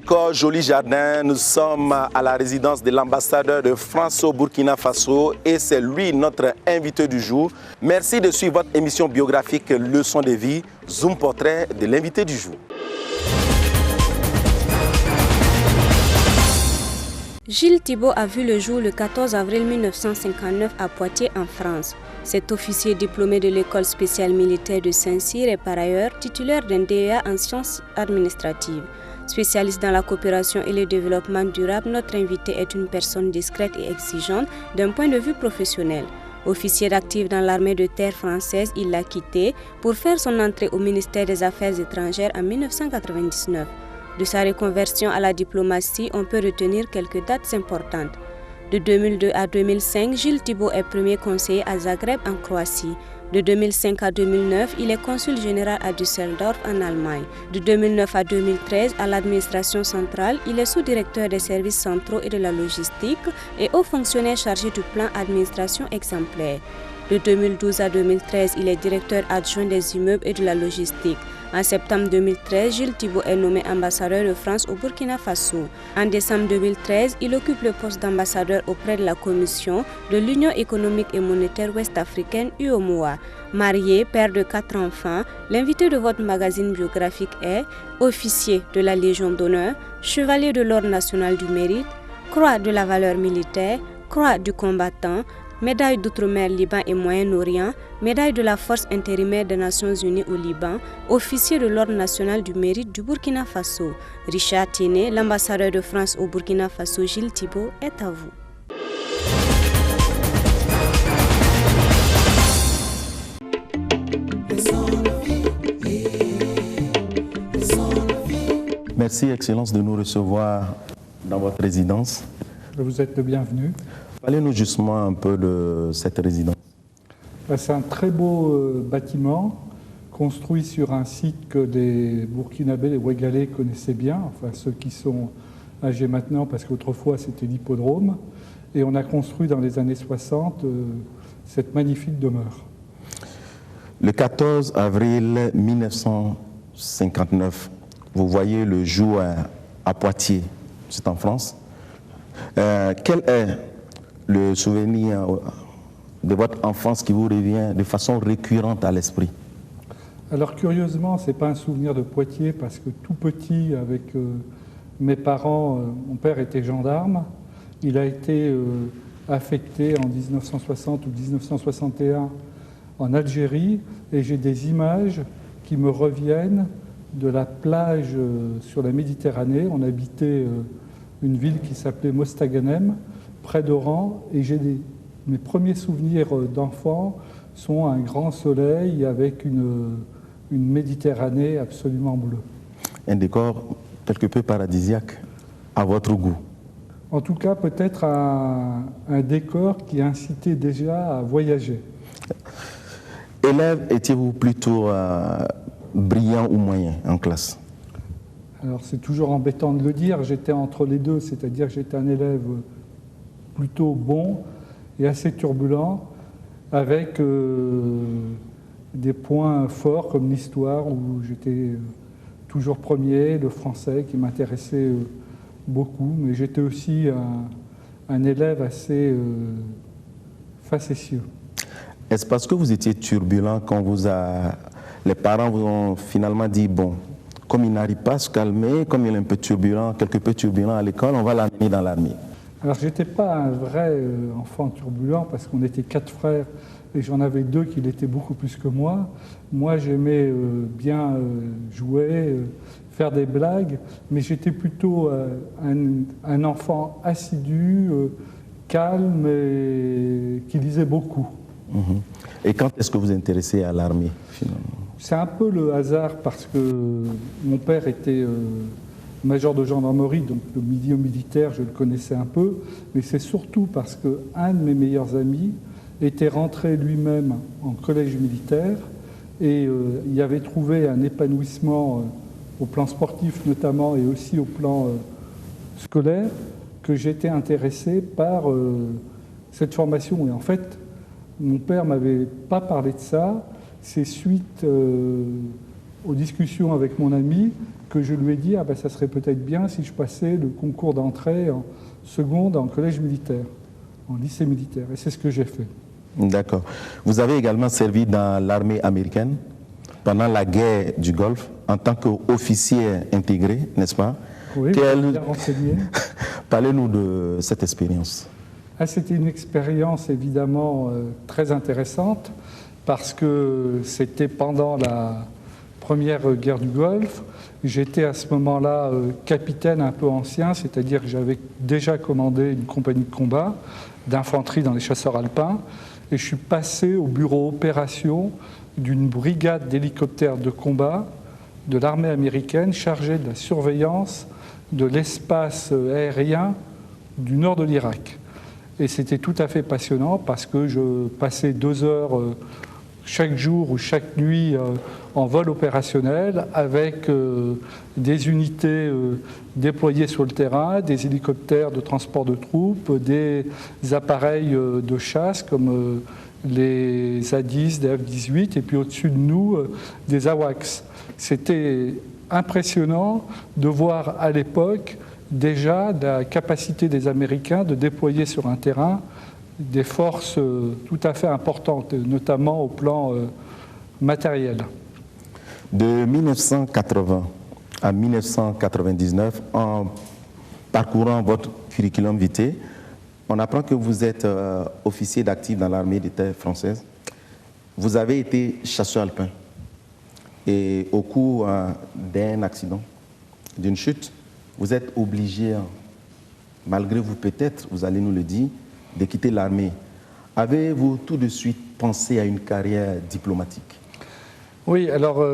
décor, joli jardin. Nous sommes à la résidence de l'ambassadeur de France au Burkina Faso et c'est lui notre invité du jour. Merci de suivre votre émission biographique Leçon de vie, Zoom Portrait de l'invité du jour. Gilles Thibault a vu le jour le 14 avril 1959 à Poitiers en France. Cet officier diplômé de l'école spéciale militaire de Saint-Cyr est par ailleurs titulaire d'un DEA en sciences administratives. Spécialiste dans la coopération et le développement durable, notre invité est une personne discrète et exigeante d'un point de vue professionnel. Officier actif dans l'armée de terre française, il l'a quitté pour faire son entrée au ministère des Affaires étrangères en 1999. De sa reconversion à la diplomatie, on peut retenir quelques dates importantes. De 2002 à 2005, Gilles Thibault est premier conseiller à Zagreb en Croatie. De 2005 à 2009, il est consul général à Düsseldorf en Allemagne. De 2009 à 2013, à l'administration centrale, il est sous-directeur des services centraux et de la logistique et haut fonctionnaire chargé du plan administration exemplaire. De 2012 à 2013, il est directeur adjoint des immeubles et de la logistique. En septembre 2013, Gilles Thibault est nommé ambassadeur de France au Burkina Faso. En décembre 2013, il occupe le poste d'ambassadeur auprès de la Commission de l'Union économique et monétaire ouest-africaine UEMOA. Marié, père de 4 enfants, l'invité de votre magazine biographique est officier de la Légion d'honneur, chevalier de l'Ordre national du mérite, croix de la valeur militaire, croix du combattant, médaille d'outre-mer Liban et Moyen-Orient, médaille de la force intérimaire des Nations Unies au Liban, officier de l'Ordre national du mérite du Burkina Faso. Richard Tiene, l'ambassadeur de France au Burkina Faso, Gilles Thibault, est à vous. Merci, Excellence, de nous recevoir dans votre résidence. Vous êtes le bienvenu. Parlez-nous justement un peu de cette résidence. C'est un très beau bâtiment construit sur un site que les Burkinabés, les Ouégalais connaissaient bien, enfin ceux qui sont âgés maintenant parce qu'autrefois c'était l'hippodrome. Et on a construit dans les années 60 cette magnifique demeure. Le 14 avril 1959, vous voyez le jour à Poitiers, c'est en France. Quel est le souvenir de votre enfance qui vous revient de façon récurrente à l'esprit? Alors curieusement, ce n'est pas un souvenir de Poitiers parce que tout petit, avec mes parents, mon père était gendarme. Il a été affecté en 1960 ou 1961 en Algérie et j'ai des images qui me reviennent de la plage sur la Méditerranée. On habitait une ville qui s'appelait Mostaganem, près d'Oran, et mes premiers souvenirs d'enfant sont un grand soleil avec une Méditerranée absolument bleue. Un décor quelque peu paradisiaque à votre goût. En tout cas, peut-être un décor qui incitait déjà à voyager. Élève, étiez-vous plutôt brillant ou moyen en classe? Alors c'est toujours embêtant de le dire, j'étais entre les deux, c'est-à-dire que j'étais un élève plutôt bon et assez turbulent, avec des points forts comme l'histoire où j'étais toujours premier, le français qui m'intéressait beaucoup, mais j'étais aussi un élève assez facétieux. Est-ce parce que vous étiez turbulent quand les parents vous ont finalement dit, bon, comme il n'arrive pas à se calmer, comme il est un peu turbulent, quelque peu turbulent à l'école, on va l'amener dans l'armée? Alors, je n'étais pas un vrai enfant turbulent parce qu'on était 4 frères et j'en avais 2 qui l'étaient beaucoup plus que moi. Moi, j'aimais bien jouer, faire des blagues, mais j'étais plutôt un enfant assidu, calme et qui lisait beaucoup. Et quand est-ce que vous vous intéressez à l'armée, finalement? C'est un peu le hasard parce que mon père était major de gendarmerie, donc le milieu militaire, je le connaissais un peu, mais c'est surtout parce qu'un de mes meilleurs amis était rentré lui-même en collège militaire et il avait trouvé un épanouissement au plan sportif notamment et aussi au plan scolaire que j'étais intéressé par cette formation. Et en fait, mon père ne m'avait pas parlé de ça. C'est suite aux discussions avec mon ami que je lui ai dit ça serait peut-être bien si je passais le concours d'entrée en seconde en collège militaire, en lycée militaire. Et c'est ce que j'ai fait. D'accord. Vous avez également servi dans l'armée américaine pendant la guerre du Golfe en tant qu'officier intégré, n'est-ce pas? Oui, bien renseigné. Parlez-nous de cette expérience. C'était une expérience évidemment très intéressante parce que c'était pendant la première guerre du Golfe. J'étais à ce moment-là capitaine un peu ancien, c'est-à-dire que j'avais déjà commandé une compagnie de combat d'infanterie dans les chasseurs alpins et je suis passé au bureau opération d'une brigade d'hélicoptères de combat de l'armée américaine chargée de la surveillance de l'espace aérien du nord de l'Irak. Et c'était tout à fait passionnant parce que je passais 2 heures chaque jour ou chaque nuit en vol opérationnel avec des unités déployées sur le terrain, des hélicoptères de transport de troupes, des appareils de chasse comme les A-10, des F-18 et puis au-dessus de nous des AWACS. C'était impressionnant de voir à l'époque déjà la capacité des Américains de déployer sur un terrain des forces tout à fait importantes, notamment au plan matériel. De 1980 à 1999, en parcourant votre curriculum vitae, on apprend que vous êtes officier d'actif dans l'armée de terre française. Vous avez été chasseur alpin. Et au cours d'un accident, d'une chute, vous êtes obligé, malgré vous peut-être, vous allez nous le dire, de quitter l'armée. Avez-vous tout de suite pensé à une carrière diplomatique? Oui, alors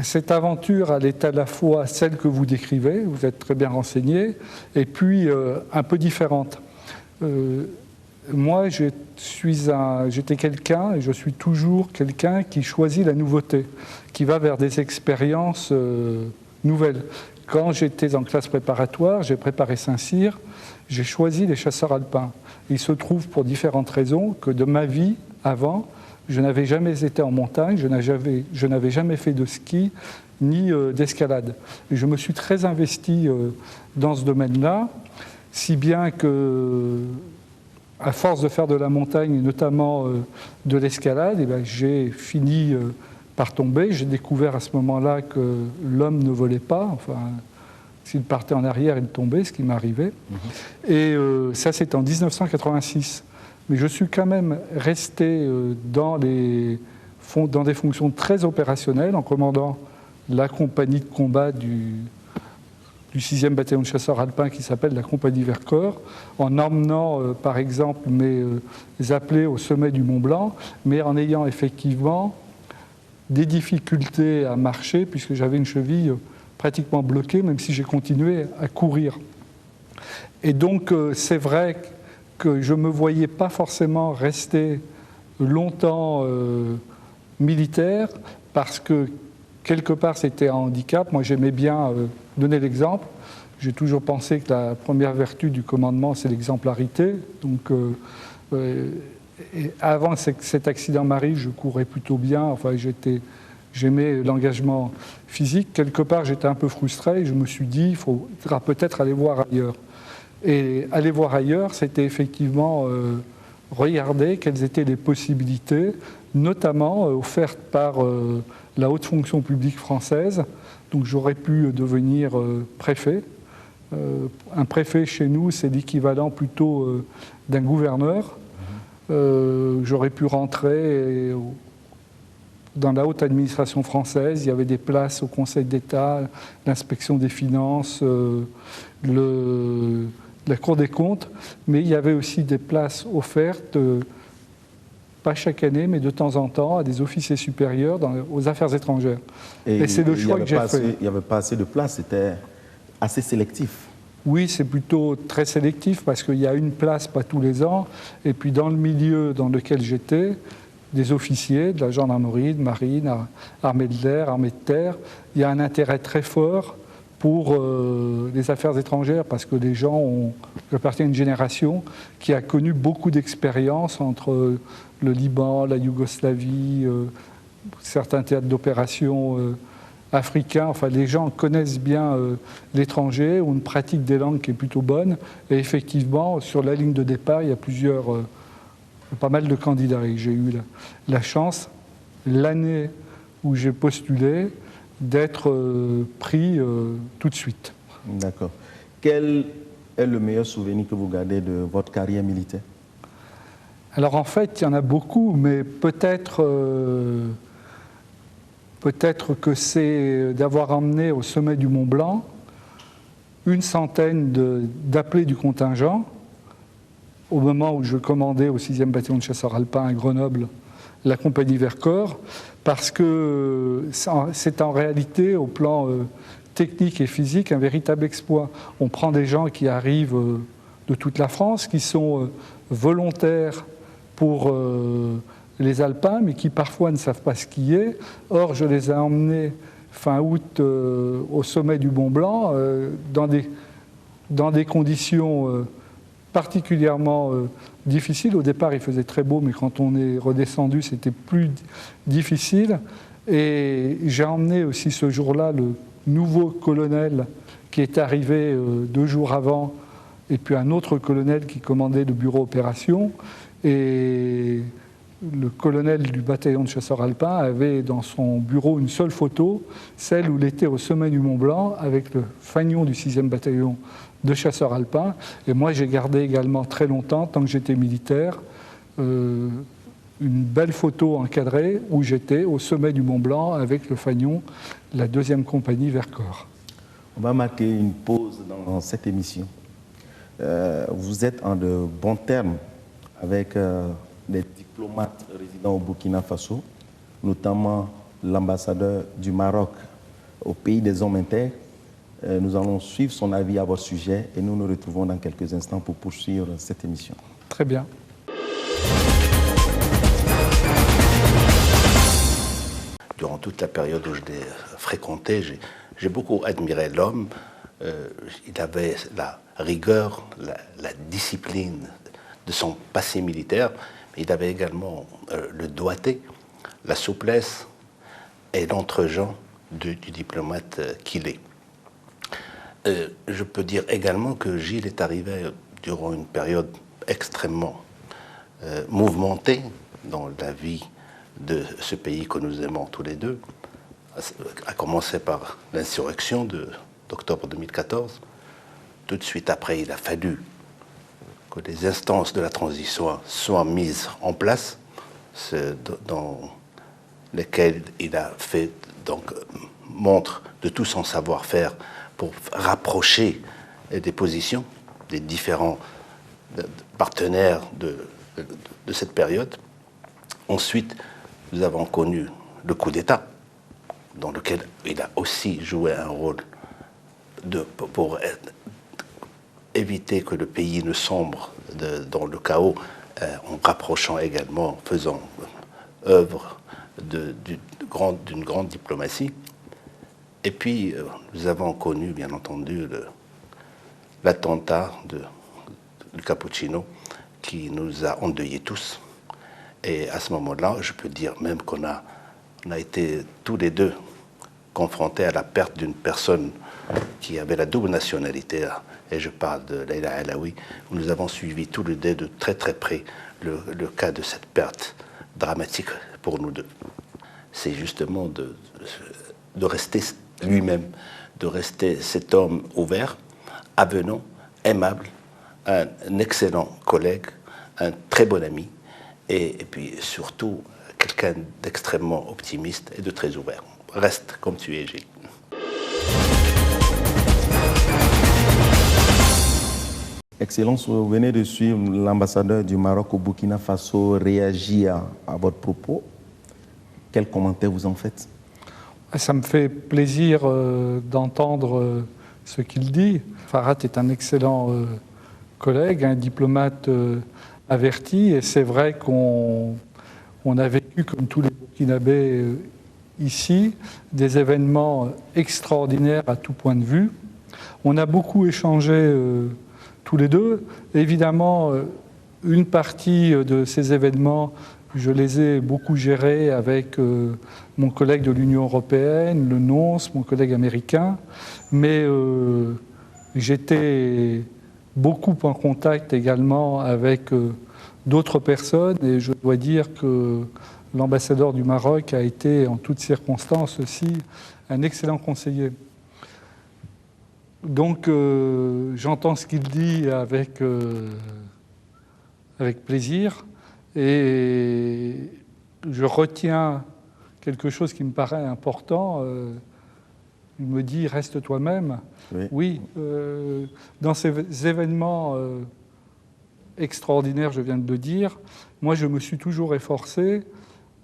cette aventure, elle est à la fois celle que vous décrivez, vous êtes très bien renseigné, et puis un peu différente. Moi, j'étais quelqu'un, et je suis toujours quelqu'un qui choisit la nouveauté, qui va vers des expériences nouvelles. Quand j'étais en classe préparatoire, j'ai préparé Saint-Cyr, j'ai choisi les chasseurs alpins. Il se trouve pour différentes raisons que de ma vie avant, je n'avais jamais été en montagne, je n'avais jamais fait de ski ni d'escalade. Et je me suis très investi dans ce domaine-là, si bien que, à force de faire de la montagne, et notamment de l'escalade, j'ai fini par tomber. J'ai découvert à ce moment-là que l'homme ne volait pas. Enfin, s'il partait en arrière, il tombait, ce qui m'arrivait. Et ça, c'est en 1986. Mais je suis quand même resté dans des fonctions très opérationnelles, en commandant la compagnie de combat du 6e bataillon de chasseurs alpins qui s'appelle la compagnie Vercors, en emmenant par exemple mes appelés au sommet du Mont Blanc, mais en ayant effectivement des difficultés à marcher puisque j'avais une cheville pratiquement bloquée, même si j'ai continué à courir. Et donc c'est vrai que je ne me voyais pas forcément rester longtemps militaire parce que quelque part c'était un handicap. Moi j'aimais bien donner l'exemple. J'ai toujours pensé que la première vertu du commandement c'est l'exemplarité. Donc et avant cet accident m'arrive, je courais plutôt bien. Enfin j'aimais l'engagement physique. Quelque part j'étais un peu frustré et je me suis dit il faudra peut-être aller voir ailleurs. Et aller voir ailleurs, c'était effectivement regarder quelles étaient les possibilités, notamment offertes par la haute fonction publique française. Donc j'aurais pu devenir préfet. Un préfet chez nous, c'est l'équivalent plutôt d'un gouverneur. J'aurais pu rentrer dans la haute administration française. Il y avait des places au Conseil d'État, l'inspection des finances, la Cour des comptes, mais il y avait aussi des places offertes, pas chaque année, mais de temps en temps, à des officiers supérieurs aux affaires étrangères. Et c'est le choix que j'ai fait. Il n'y avait pas assez de places, c'était assez sélectif. Oui, c'est plutôt très sélectif parce qu'il y a une place, pas tous les ans, et puis dans le milieu dans lequel j'étais, des officiers de la gendarmerie, de marine, armée de l'air, armée de terre, il y a un intérêt très fort pour les affaires étrangères, parce que les gens j'appartiens à une génération qui a connu beaucoup d'expériences entre le Liban, la Yougoslavie, certains théâtres d'opération africains, enfin les gens connaissent bien l'étranger, ont une pratique des langues qui est plutôt bonne. Et effectivement, sur la ligne de départ, il y a pas mal de candidats. Et j'ai eu la chance, l'année où j'ai postulé, d'être pris tout de suite. D'accord. Quel est le meilleur souvenir que vous gardez de votre carrière militaire? Alors en fait, il y en a beaucoup, mais peut-être que c'est d'avoir emmené au sommet du Mont Blanc une centaine d'appelés du contingent au moment où je commandais au 6e bataillon de chasseurs alpins à Grenoble la compagnie Vercors, parce que c'est en réalité, au plan technique et physique, un véritable exploit. On prend des gens qui arrivent de toute la France, qui sont volontaires pour les alpins, mais qui parfois ne savent pas skier. Or, je les ai emmenés fin août au sommet du Mont Blanc, dans des conditions particulièrement difficile. Au départ, il faisait très beau, mais quand on est redescendu, c'était plus difficile. Et j'ai emmené aussi ce jour-là le nouveau colonel qui est arrivé 2 jours avant, et puis un autre colonel qui commandait le bureau opération. Et le colonel du bataillon de chasseurs alpins avait dans son bureau une seule photo, celle où il était au sommet du Mont Blanc avec le fanion du 6e bataillon de chasseurs alpins. Et moi, j'ai gardé également très longtemps, tant que j'étais militaire, une belle photo encadrée où j'étais au sommet du Mont Blanc avec le fanion, la 2e compagnie Vercors. On va marquer une pause dans cette émission. Vous êtes en de bons termes avec des diplomates résidant au Burkina Faso, notamment l'ambassadeur du Maroc au pays des hommes intègres. Nous allons suivre son avis à votre sujet et nous nous retrouvons dans quelques instants pour poursuivre cette émission. Très bien. Durant toute la période où je l'ai fréquenté, j'ai beaucoup admiré l'homme. Il avait la rigueur, la discipline de son passé militaire, mais il avait également le doigté, la souplesse et l'entre-gens du diplomate qu'il est. Je peux dire également que Gilles est arrivé durant une période extrêmement mouvementée dans la vie de ce pays que nous aimons tous les deux, à commencer par l'insurrection d'octobre 2014. Tout de suite après, il a fallu que les instances de la transition soient mises en place, dans lesquelles il a fait donc montre de tout son savoir-faire pour rapprocher des positions des différents partenaires de cette période. Ensuite, nous avons connu le coup d'État, dans lequel il a aussi joué un rôle pour éviter que le pays ne sombre dans le chaos, en rapprochant également, faisant œuvre d'une grande diplomatie. Et puis, nous avons connu, bien entendu, l'attentat du Cappuccino qui nous a endeuillés tous. Et à ce moment-là, je peux dire même qu'on a été tous les deux confrontés à la perte d'une personne qui avait la double nationalité. Et je parle de Leïla Alaoui, où nous avons suivi tous les deux de très très près le cas de cette perte dramatique pour nous deux. C'est justement de rester lui-même, de rester cet homme ouvert, avenant, aimable, un excellent collègue, un très bon ami, et puis surtout quelqu'un d'extrêmement optimiste et de très ouvert. Reste comme tu es, Gilles. Excellence, vous venez de suivre l'ambassadeur du Maroc au Burkina Faso réagir à votre propos. Quel commentaire vous en faites? Ça me fait plaisir d'entendre ce qu'il dit. Farhat est un excellent collègue, un diplomate averti, et c'est vrai qu'on a vécu, comme tous les Burkinabés ici, des événements extraordinaires à tout point de vue. On a beaucoup échangé tous les deux. Évidemment, une partie de ces événements Je les ai beaucoup gérés avec mon collègue de l'Union européenne, le nonce, mon collègue américain, mais j'étais beaucoup en contact également avec d'autres personnes et je dois dire que l'ambassadeur du Maroc a été en toutes circonstances aussi un excellent conseiller. Donc j'entends ce qu'il dit avec plaisir et je retiens quelque chose qui me paraît important. Il me dit « reste toi-même ». Oui, dans ces événements extraordinaires, je viens de le dire, moi je me suis toujours efforcé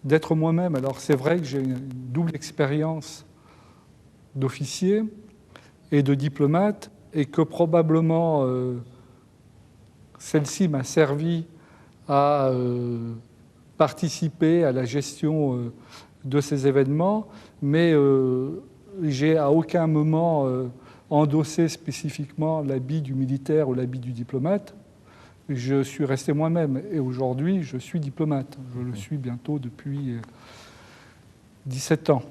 d'être moi-même. Alors c'est vrai que j'ai une double expérience d'officier et de diplomate et que probablement celle-ci m'a servi à participer à la gestion de ces événements, mais j'ai à aucun moment endossé spécifiquement l'habit du militaire ou l'habit du diplomate. Je suis resté moi-même et aujourd'hui je suis diplomate. Je le suis bientôt depuis 17 ans.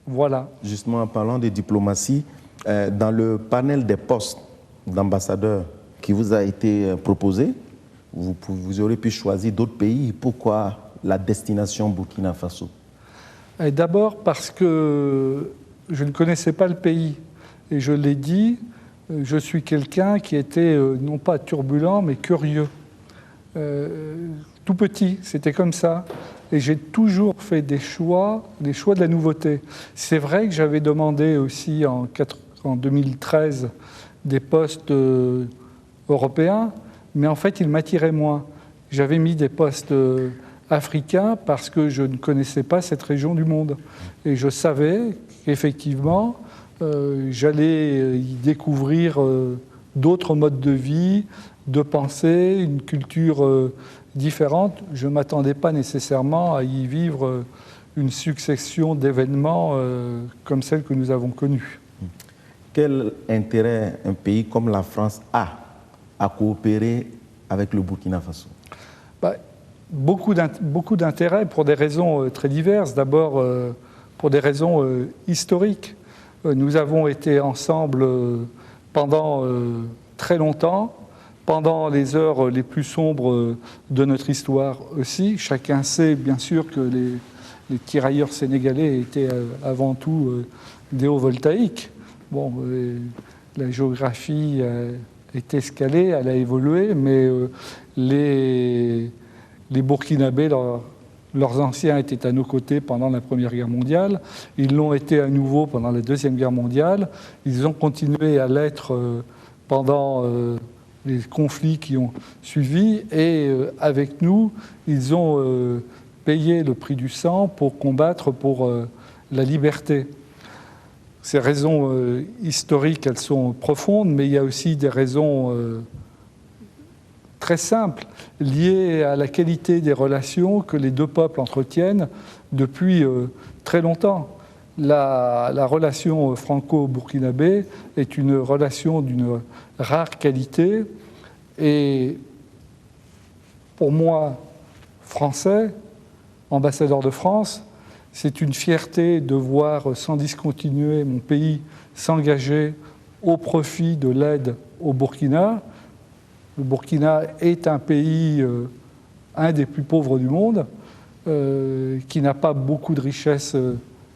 Voilà. Justement, en parlant de diplomatie, dans le panel des postes d'ambassadeur qui vous a été proposé, vous aurez pu choisir d'autres pays. Pourquoi la destination Burkina Faso? D'abord parce que je ne connaissais pas le pays. Et je l'ai dit, je suis quelqu'un qui était non pas turbulent, mais curieux. Tout petit, c'était comme ça. Et j'ai toujours fait des choix de la nouveauté. C'est vrai que j'avais demandé aussi en 2013 des postes européens, mais en fait, ils m'attiraient moins. J'avais mis des postes africains parce que je ne connaissais pas cette région du monde. Et je savais qu'effectivement, j'allais y découvrir d'autres modes de vie, de pensée, une culture différente. Je ne m'attendais pas nécessairement à y vivre une succession d'événements comme celle que nous avons connue. Quel intérêt un pays comme la France a à coopérer avec le Burkina Faso? Beaucoup d'intérêt pour des raisons très diverses. D'abord, pour des raisons historiques. Nous avons été ensemble pendant très longtemps, pendant les heures les plus sombres de notre histoire aussi. Chacun sait bien sûr que les tirailleurs sénégalais étaient avant tout des hauts voltaïques. Bon, la géographie est escalée, elle a évolué, mais les Burkinabés, leurs anciens étaient à nos côtés pendant la Première Guerre mondiale. Ils l'ont été à nouveau pendant la Deuxième Guerre mondiale. Ils ont continué à l'être pendant les conflits qui ont suivi. Et avec nous, ils ont payé le prix du sang pour combattre pour la liberté. Ces raisons historiques, elles sont profondes, mais il y a aussi des raisons très simples, liées à la qualité des relations que les deux peuples entretiennent depuis très longtemps. La relation franco-burkinabé est une relation d'une rare qualité et pour moi, français, ambassadeur de France, c'est une fierté de voir sans discontinuer mon pays s'engager au profit de l'aide au Burkina. Le Burkina est un pays, un des plus pauvres du monde, qui n'a pas beaucoup de richesses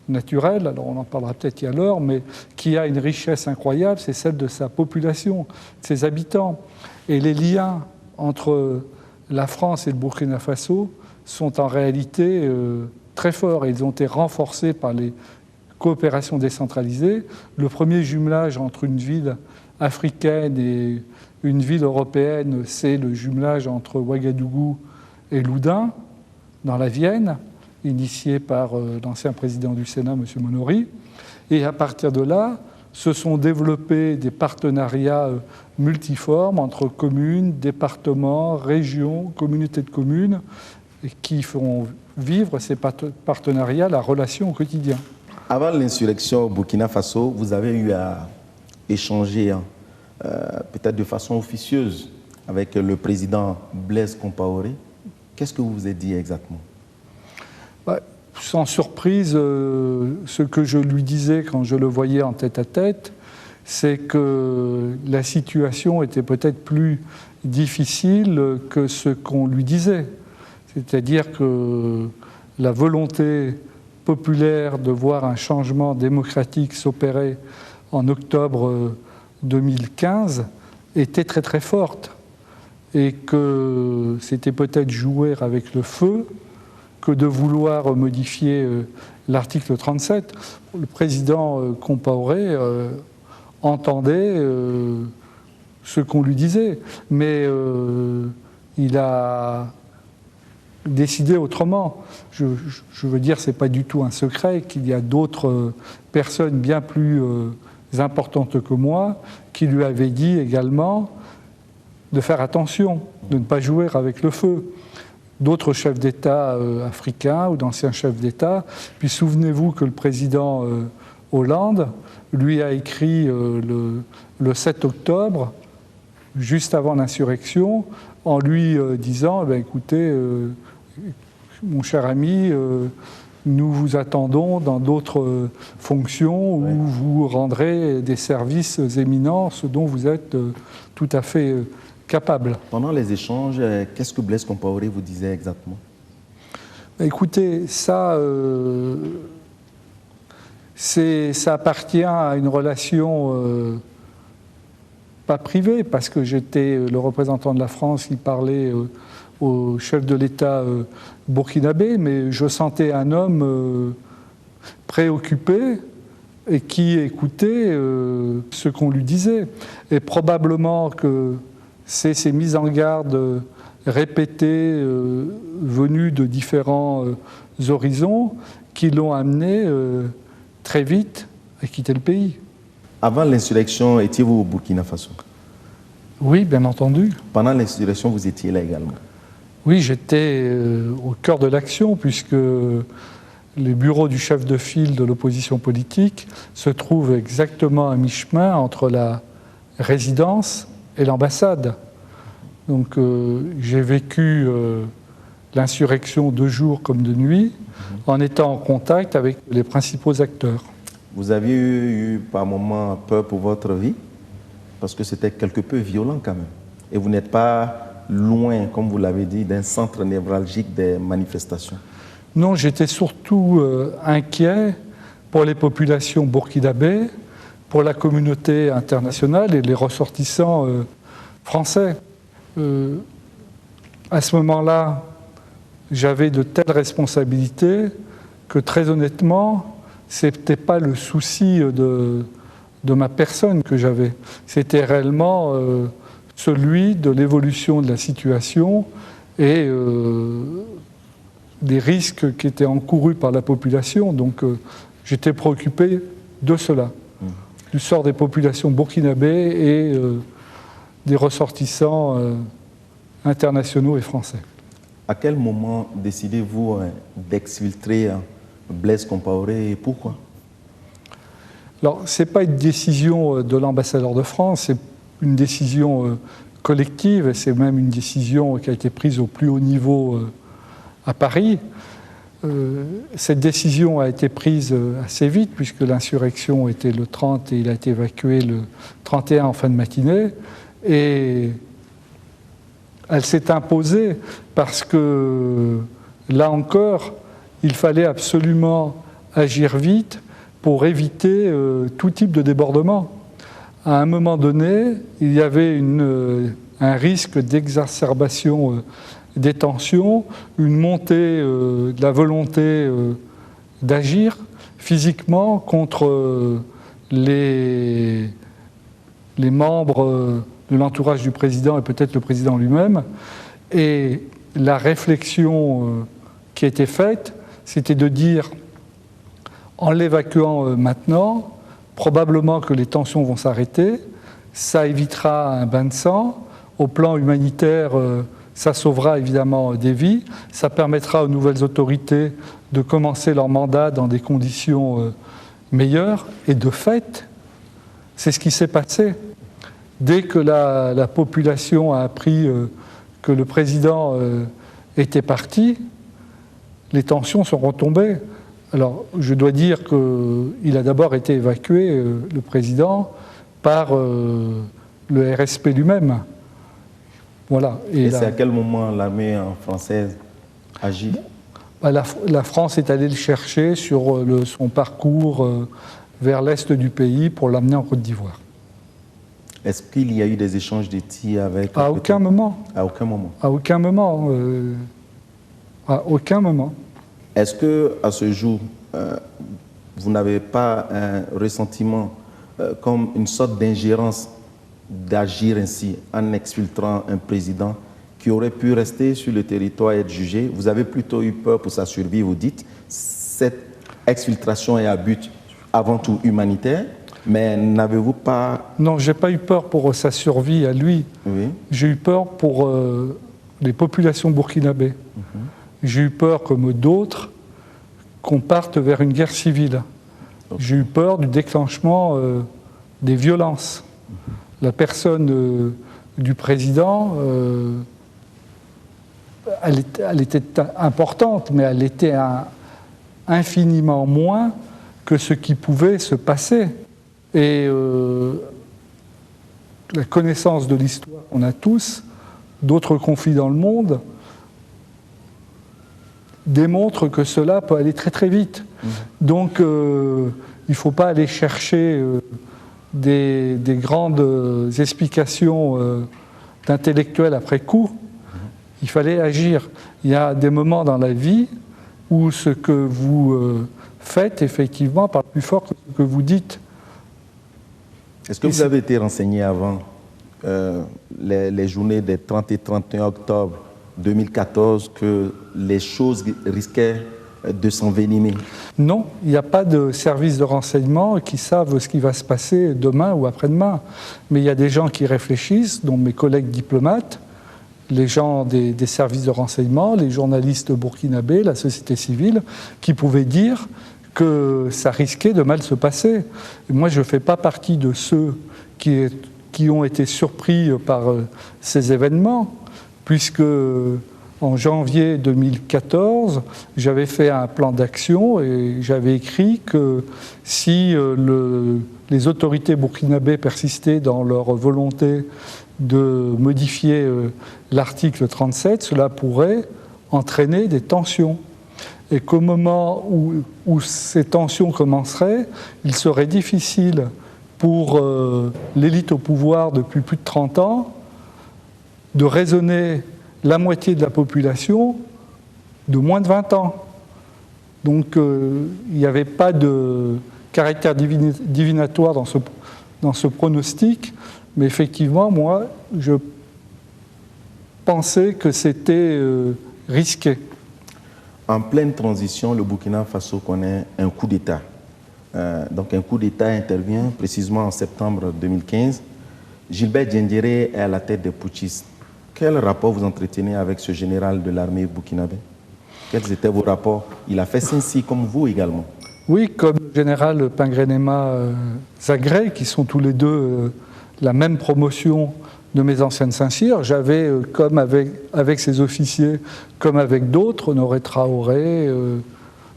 naturelles, alors on en parlera peut-être tout à l'heure, mais qui a une richesse incroyable, c'est celle de sa population, de ses habitants. Et les liens entre la France et le Burkina Faso sont en réalité très forts. Ils ont été renforcés par les coopérations décentralisées. Le premier jumelage entre une ville africaine et une ville européenne, c'est le jumelage entre Ouagadougou et Loudun, dans la Vienne, initié par l'ancien président du Sénat, M. Monori. Et à partir de là, se sont développés des partenariats multiformes entre communes, départements, régions, communautés de communes, qui font vivre ces partenariats, la relation au quotidien. Avant l'insurrection au Burkina Faso, vous avez eu à échanger peut-être de façon officieuse avec le président Blaise Compaoré. Qu'est-ce que vous vous êtes dit exactement? Sans surprise, ce que je lui disais quand je le voyais en tête-à-tête, c'est que la situation était peut-être plus difficile que ce qu'on lui disait. C'est-à-dire que la volonté populaire de voir un changement démocratique s'opérer en octobre 2015 était très très forte et que c'était peut-être jouer avec le feu que de vouloir modifier l'article 37. Le président Compaoré entendait ce qu'on lui disait, mais il a décidé autrement. Je veux dire, ce n'est pas du tout un secret qu'il y a d'autres personnes bien plus importantes que moi qui lui avaient dit également de faire attention, de ne pas jouer avec le feu. D'autres chefs d'État africains ou d'anciens chefs d'État. Puis souvenez-vous que le président Hollande lui a écrit le 7 octobre, juste avant l'insurrection, en lui disant écoutez, mon cher ami, nous vous attendons dans d'autres fonctions où vous rendrez des services éminents, ce dont vous êtes tout à fait capable. Pendant les échanges, qu'est-ce que Blaise Compaoré vous disait exactement? Écoutez, ça appartient à une relation pas privée, parce que j'étais le représentant de la France qui parlait au chef de l'État burkinabé, mais je sentais un homme préoccupé et qui écoutait ce qu'on lui disait. Et probablement que c'est ces mises en garde répétées venues de différents horizons qui l'ont amené très vite à quitter le pays. Avant l'insurrection, étiez-vous au Burkina Faso? Oui, bien entendu. Pendant l'insurrection, vous étiez là également? Oui, j'étais au cœur de l'action, puisque les bureaux du chef de file de l'opposition politique se trouvent exactement à mi-chemin entre la résidence et l'ambassade. Donc j'ai vécu l'insurrection de jour comme de nuit, en étant en contact avec les principaux acteurs. Vous aviez eu par moments peur pour votre vie? Parce que c'était quelque peu violent quand même. Et vous n'êtes pas loin, comme vous l'avez dit, d'un centre névralgique des manifestations. Non, j'étais surtout inquiet pour les populations burkinabées, pour la communauté internationale et les ressortissants français. À ce moment-là, j'avais de telles responsabilités que très honnêtement, ce n'était pas le souci de ma personne que j'avais. C'était réellement celui de l'évolution de la situation et des risques qui étaient encourus par la population. Donc j'étais préoccupé de cela, du sort des populations burkinabées et des ressortissants internationaux et français. À quel moment décidez-vous d'exfiltrer Blaise Compaoré et pourquoi? Alors, ce n'est pas une décision de l'ambassadeur de France, c'est une décision collective, et c'est même une décision qui a été prise au plus haut niveau à Paris. Cette décision a été prise assez vite, puisque l'insurrection était le 30 et il a été évacué le 31 en fin de matinée. Et elle s'est imposée parce que, là encore, il fallait absolument agir vite pour éviter tout type de débordement. À un moment donné, il y avait un risque d'exacerbation des tensions, une montée de la volonté d'agir physiquement contre les membres de l'entourage du président et peut-être le président lui-même. Et la réflexion qui a été faite, c'était de dire, en l'évacuant maintenant, probablement que les tensions vont s'arrêter, ça évitera un bain de sang. Au plan humanitaire, ça sauvera évidemment des vies, ça permettra aux nouvelles autorités de commencer leur mandat dans des conditions meilleures. Et de fait, c'est ce qui s'est passé. Dès que la population a appris que le président était parti, les tensions sont retombées. Alors, je dois dire qu'il a d'abord été évacué, le président, par le RSP lui-même. Voilà. Et c'est à quel moment l'armée française agit? La France est allée le chercher sur son parcours vers l'est du pays pour l'amener en Côte d'Ivoire. Est-ce qu'il y a eu des échanges de tirs avec... À aucun moment. À aucun moment. À aucun moment. À aucun moment. Est-ce qu'à ce jour, vous n'avez pas un ressentiment comme une sorte d'ingérence d'agir ainsi en exfiltrant un président qui aurait pu rester sur le territoire et être jugé? Vous avez plutôt eu peur pour sa survie, vous dites. Cette exfiltration est à but avant tout humanitaire, mais n'avez-vous pas... Non, je n'ai pas eu peur pour sa survie à lui. Oui. J'ai eu peur pour les populations burkinabées. J'ai eu peur, comme d'autres, qu'on parte vers une guerre civile. J'ai eu peur du déclenchement des violences. La personne du président, elle était importante, mais elle était infiniment moins que ce qui pouvait se passer. Et la connaissance de l'histoire qu'on a tous, d'autres conflits dans le monde, démontre que cela peut aller très très vite. Donc il ne faut pas aller chercher des grandes explications d'intellectuels après coup. Il fallait agir. Il y a des moments dans la vie où ce que vous faites, effectivement, parle plus fort que ce que vous dites. Est-ce que vous avez été renseigné avant les journées des 30 et 31 octobre 2014 que les choses risquaient de s'envenimer? Non, il n'y a pas de service de renseignement qui savent ce qui va se passer demain ou après-demain. Mais il y a des gens qui réfléchissent, dont mes collègues diplomates, les gens des services de renseignement, les journalistes burkinabés, la société civile, qui pouvaient dire que ça risquait de mal se passer. Et moi, je ne fais pas partie de ceux qui ont été surpris par ces événements, puisque en janvier 2014, j'avais fait un plan d'action et j'avais écrit que si les autorités burkinabées persistaient dans leur volonté de modifier l'article 37, cela pourrait entraîner des tensions. Et qu'au moment où ces tensions commenceraient, il serait difficile pour l'élite au pouvoir depuis plus de 30 ans de raisonner la moitié de la population de moins de 20 ans. Donc il n'y avait pas de caractère divinatoire dans ce pronostic, mais effectivement, moi, je pensais que c'était risqué. En pleine transition, le Burkina Faso connaît un coup d'État. Donc un coup d'État intervient précisément en septembre 2015. Gilbert Diendéré est à la tête des putschistes. Quel rapport vous entretenez avec ce général de l'armée burkinabé? Quels étaient vos rapports? Il a fait Saint-Cyr comme vous également. Oui, comme le général Pingrenema Zagré, qui sont tous les deux la même promotion de mes anciennes Saint-Cyr. J'avais, comme avec ces officiers, comme avec d'autres, Honoré Traoré,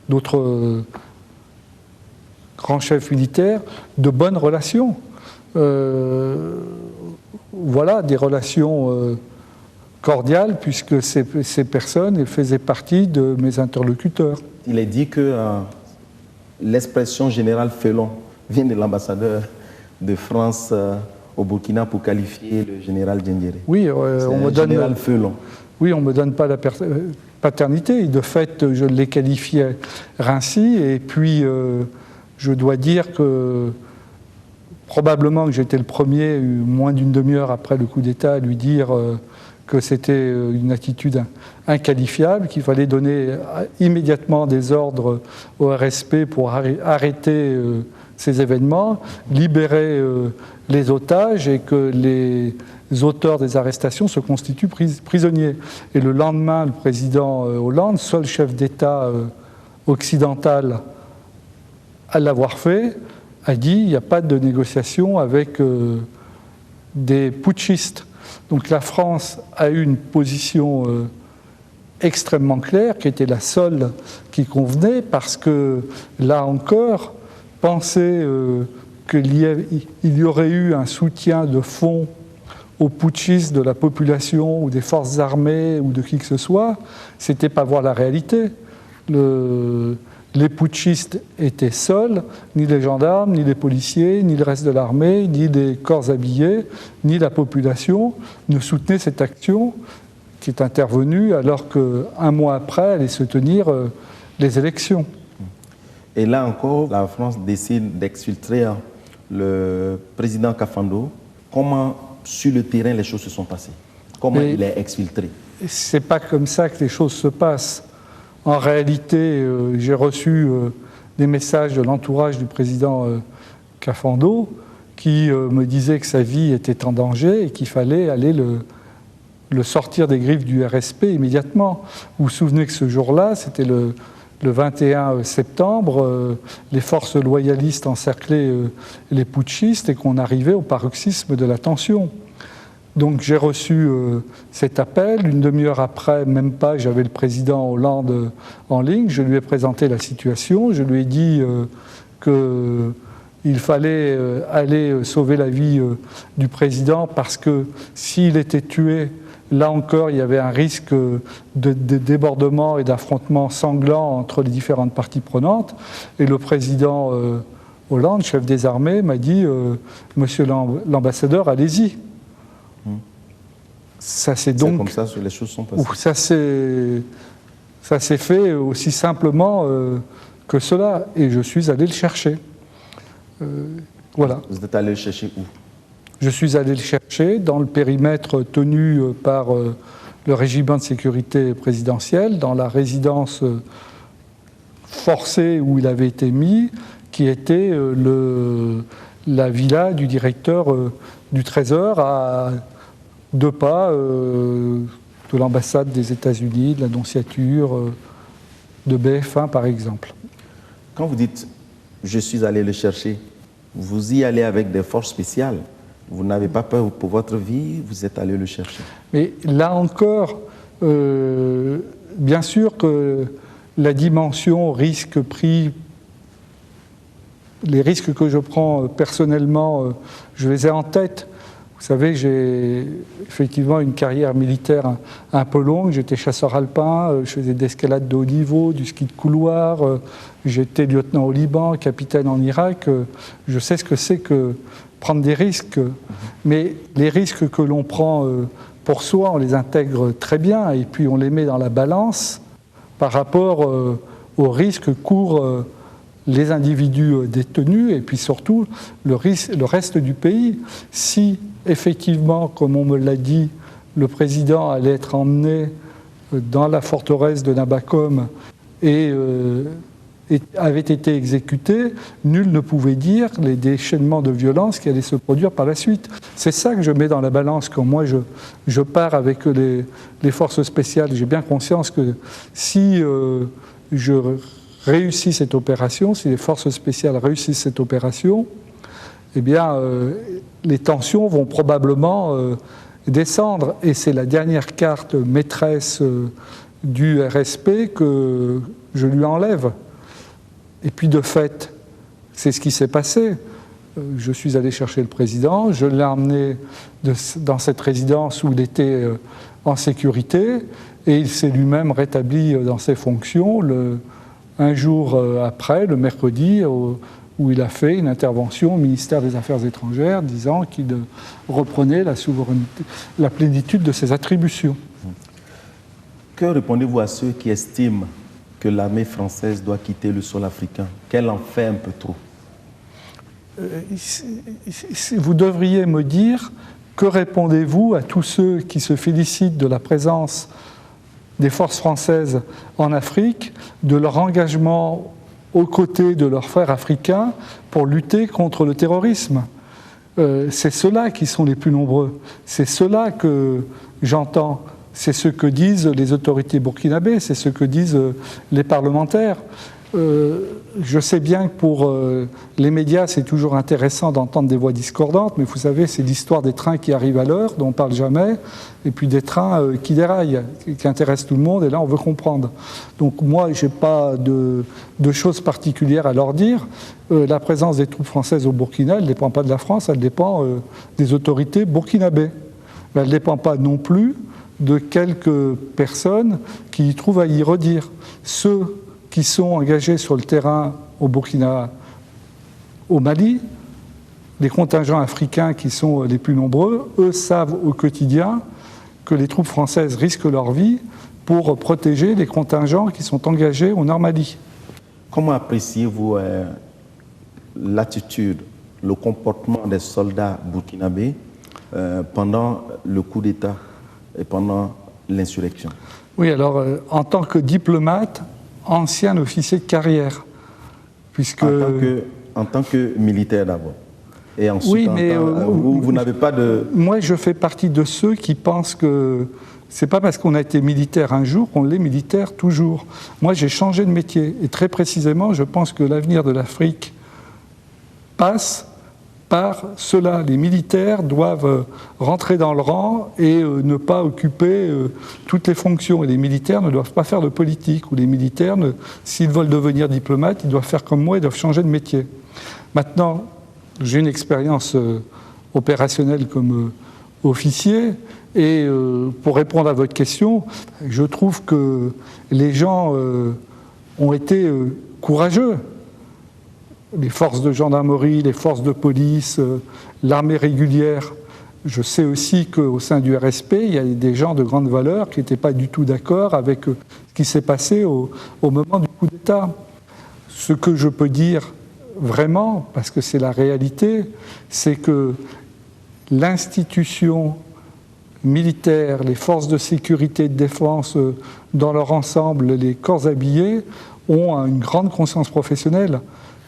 d'autres grands chefs militaires, de bonnes relations. Voilà, des relations cordiales, puisque ces personnes faisaient partie de mes interlocuteurs. Il est dit que l'expression général Felon vient de l'ambassadeur de France au Burkina pour qualifier le général Diendéré. Oui, on me donne général Felon. Oui, on me donne pas la paternité. De fait, je l'ai qualifié ainsi. Et puis, je dois dire que probablement que j'étais le premier, moins d'une demi-heure après le coup d'État, à lui dire que c'était une attitude inqualifiable, qu'il fallait donner immédiatement des ordres au RSP pour arrêter ces événements, libérer les otages et que les auteurs des arrestations se constituent prisonniers. Et le lendemain, le président Hollande, seul chef d'État occidental à l'avoir fait, a dit il n'y a pas de négociation avec des putschistes. Donc la France a eu une position extrêmement claire, qui était la seule qui convenait, parce que, là encore, penser qu'il y aurait eu un soutien de fond aux putschistes de la population ou des forces armées ou de qui que ce soit, c'était pas voir la réalité. Les putschistes étaient seuls, ni les gendarmes, ni les policiers, ni le reste de l'armée, ni les corps habillés, ni la population ne soutenaient cette action qui est intervenue alors qu'un mois après allaient se tenir les élections. Et là encore, la France décide d'exfiltrer le président Kafando. Comment, sur le terrain, les choses se sont passées? Comment il est exfiltré? C'est pas comme ça que les choses se passent. En réalité, j'ai reçu des messages de l'entourage du président Kafando qui me disait que sa vie était en danger et qu'il fallait aller le sortir des griffes du RSP immédiatement. Vous vous souvenez que ce jour-là, c'était le 21 septembre, les forces loyalistes encerclaient les putschistes et qu'on arrivait au paroxysme de la tension. Donc j'ai reçu cet appel. Une demi-heure après, même pas, j'avais le président Hollande en ligne. Je lui ai présenté la situation. Je lui ai dit qu'il fallait aller sauver la vie du président parce que s'il était tué, là encore, il y avait un risque de débordement et d'affrontement sanglant entre les différentes parties prenantes. Et le président Hollande, chef des armées, m'a dit « Monsieur l'ambassadeur, allez-y ». Ça c'est donc comme ça que les choses sont passées. Ça s'est fait aussi simplement que cela, et je suis allé le chercher. Voilà. Vous êtes allé le chercher où? Je suis allé le chercher dans le périmètre tenu par le régiment de sécurité présidentielle, dans la résidence forcée où il avait été mis, qui était la villa du directeur du Trésor à 2 pas de l'ambassade des États-Unis, de la Nonciature, de BF1 par exemple. Quand vous dites « je suis allé le chercher », vous y allez avec des forces spéciales. Vous n'avez pas peur pour votre vie, vous êtes allé le chercher. Mais là encore, bien sûr que la dimension risque-prix, les risques que je prends personnellement, je les ai en tête. Vous savez, j'ai effectivement une carrière militaire un peu longue. J'étais chasseur alpin, je faisais de l'escalade de haut niveau, du ski de couloir, j'étais lieutenant au Liban, capitaine en Irak. Je sais ce que c'est que prendre des risques, mais les risques que l'on prend pour soi, on les intègre très bien et puis on les met dans la balance par rapport aux risques courent les individus détenus et puis surtout le reste du pays. Si effectivement, comme on me l'a dit, le président allait être emmené dans la forteresse de Nabakom et avait été exécuté, nul ne pouvait dire les déchaînements de violence qui allaient se produire par la suite. C'est ça que je mets dans la balance quand moi je pars avec les forces spéciales. J'ai bien conscience que si je réussis cette opération, si les forces spéciales réussissent cette opération, eh bien, les tensions vont probablement descendre. Et c'est la dernière carte maîtresse du RSP que je lui enlève. Et puis, de fait, c'est ce qui s'est passé. Je suis allé chercher le président, je l'ai emmené dans cette résidence où il était en sécurité, et il s'est lui-même rétabli dans ses fonctions un jour après, le mercredi, où il a fait une intervention au ministère des Affaires étrangères disant qu'il reprenait la souveraineté, la plénitude de ses attributions. Que répondez-vous à ceux qui estiment que l'armée française doit quitter le sol africain, qu'elle en fait un peu trop? Vous devriez me dire, que répondez-vous à tous ceux qui se félicitent de la présence des forces françaises en Afrique, de leur engagement aux côtés de leurs frères africains pour lutter contre le terrorisme? C'est ceux-là qui sont les plus nombreux. C'est ceux-là que j'entends. C'est ce que disent les autorités burkinabées, c'est ce que disent les parlementaires. je sais bien que pour les médias, c'est toujours intéressant d'entendre des voix discordantes, mais vous savez, c'est l'histoire des trains qui arrivent à l'heure, dont on ne parle jamais, et puis des trains qui déraillent, qui intéressent tout le monde, et là, on veut comprendre. Donc moi, je n'ai pas de choses particulières à leur dire. La présence des troupes françaises au Burkina, elle ne dépend pas de la France, elle dépend des autorités burkinabées. Elle ne dépend pas non plus de quelques personnes qui y trouvent à y redire. Ceux qui sont engagés sur le terrain au Burkina, au Mali, les contingents africains qui sont les plus nombreux, eux savent au quotidien que les troupes françaises risquent leur vie pour protéger les contingents qui sont engagés au Nord Mali. Comment appréciez-vous l'attitude, le comportement des soldats burkinabés pendant le coup d'État et pendant l'insurrection? Oui, alors en tant que diplomate, ancien officier de carrière, puisque... En tant que militaire d'abord. Et ensuite, oui, mais vous n'avez pas de... Moi, je fais partie de ceux qui pensent que c'est pas parce qu'on a été militaire un jour qu'on l'est militaire toujours. Moi, j'ai changé de métier. Et très précisément, je pense que l'avenir de l'Afrique passe par cela. Les militaires doivent rentrer dans le rang et ne pas occuper toutes les fonctions. Et les militaires ne doivent pas faire de politique. Ou les militaires, s'ils veulent devenir diplomates, ils doivent faire comme moi, ils doivent changer de métier. Maintenant, j'ai une expérience opérationnelle comme officier. Et pour répondre à votre question, je trouve que les gens ont été courageux. Les forces de gendarmerie, les forces de police, l'armée régulière. Je sais aussi qu'au sein du RSP, il y a des gens de grande valeur qui n'étaient pas du tout d'accord avec ce qui s'est passé au moment du coup d'État. Ce que je peux dire vraiment, parce que c'est la réalité, c'est que l'institution militaire, les forces de sécurité et de défense dans leur ensemble, les corps habillés, ont une grande conscience professionnelle,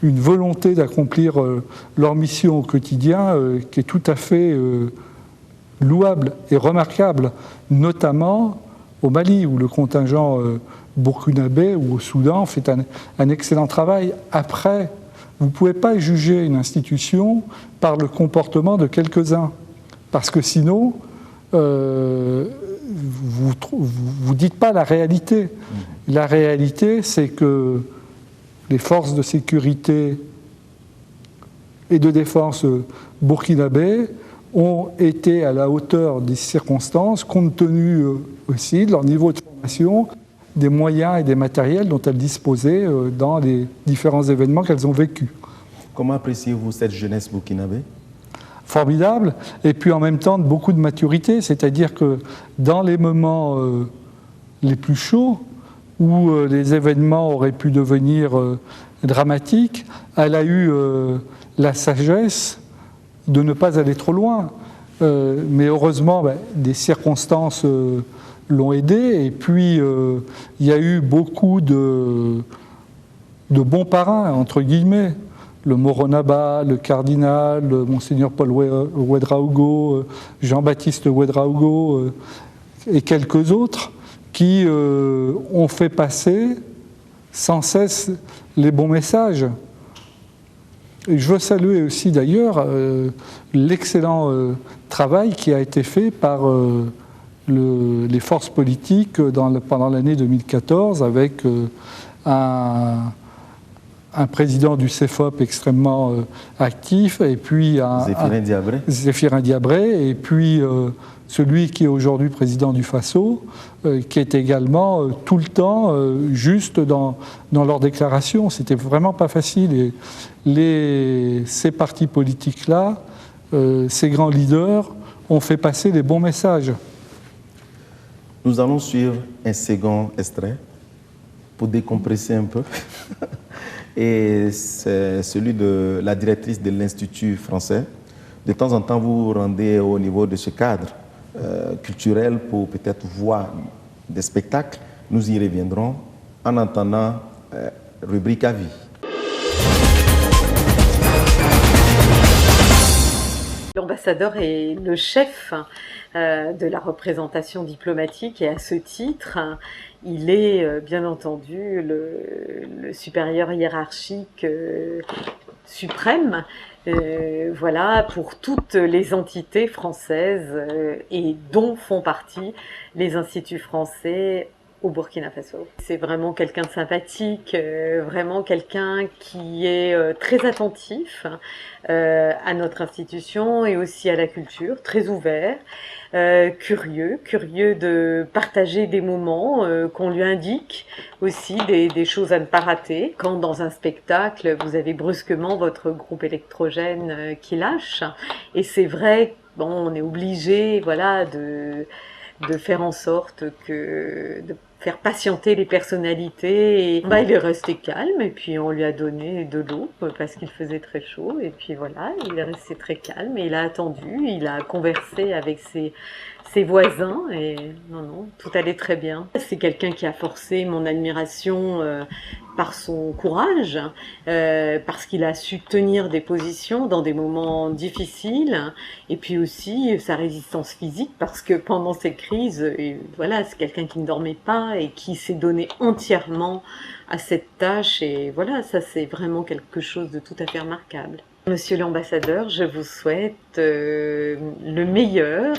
une volonté d'accomplir leur mission au quotidien qui est tout à fait louable et remarquable, notamment au Mali, où le contingent burkinabé ou au Soudan fait un excellent travail. Après, vous ne pouvez pas juger une institution par le comportement de quelques-uns, parce que sinon, vous ne dites pas la réalité. La réalité, c'est que les forces de sécurité et de défense burkinabées ont été à la hauteur des circonstances, compte tenu aussi de leur niveau de formation, des moyens et des matériels dont elles disposaient dans les différents événements qu'elles ont vécus. Comment appréciez-vous cette jeunesse burkinabé ? Formidable, et puis en même temps de beaucoup de maturité, c'est-à-dire que dans les moments les plus chauds, où les événements auraient pu devenir dramatiques, elle a eu la sagesse de ne pas aller trop loin. Mais heureusement, des circonstances l'ont aidé, et puis il y a eu beaucoup de bons parrains, entre guillemets. Le Moronaba, le cardinal, le Monseigneur Paul Ouedraogo, Jean-Baptiste Ouedraogo et quelques autres qui ont fait passer sans cesse les bons messages. Et je veux saluer aussi d'ailleurs l'excellent travail qui a été fait par les forces politiques pendant l'année 2014 avec un président du CEFOP extrêmement actif, et puis Zéphirin Diabré, et puis celui qui est aujourd'hui président du Faso, qui est également tout le temps juste dans leurs déclarations. C'était vraiment pas facile. Et ces partis politiques-là, ces grands leaders, ont fait passer les bons messages. Nous allons suivre un second extrait pour décompresser un peu. Et c'est celui de la directrice de l'Institut français. De temps en temps, vous vous rendez au niveau de ce cadre culturel pour peut-être voir des spectacles. Nous y reviendrons. En attendant, rubrique à vie. L'ambassadeur est le chef de la représentation diplomatique et à ce titre, il est bien entendu le supérieur hiérarchique suprême voilà, pour toutes les entités françaises et dont font partie les instituts français au Burkina Faso. C'est vraiment quelqu'un de sympathique, vraiment quelqu'un qui est très attentif à notre institution et aussi à la culture, très ouvert, curieux de partager des moments qu'on lui indique, aussi des choses à ne pas rater. Quand dans un spectacle, vous avez brusquement votre groupe électrogène qui lâche, et c'est vrai, bon, on est obligé, voilà, de faire en sorte de faire patienter les personnalités. Et, il est resté calme et puis on lui a donné de l'eau parce qu'il faisait très chaud. Et puis voilà, il est resté très calme et il a attendu, il a conversé avec ses voisins et non, tout allait très bien. C'est quelqu'un qui a forcé mon admiration par son courage, parce qu'il a su tenir des positions dans des moments difficiles, et puis aussi sa résistance physique, parce que pendant ces crises, voilà, c'est quelqu'un qui ne dormait pas et qui s'est donné entièrement à cette tâche, et voilà, ça c'est vraiment quelque chose de tout à fait remarquable. Monsieur l'ambassadeur, je vous souhaite le meilleur,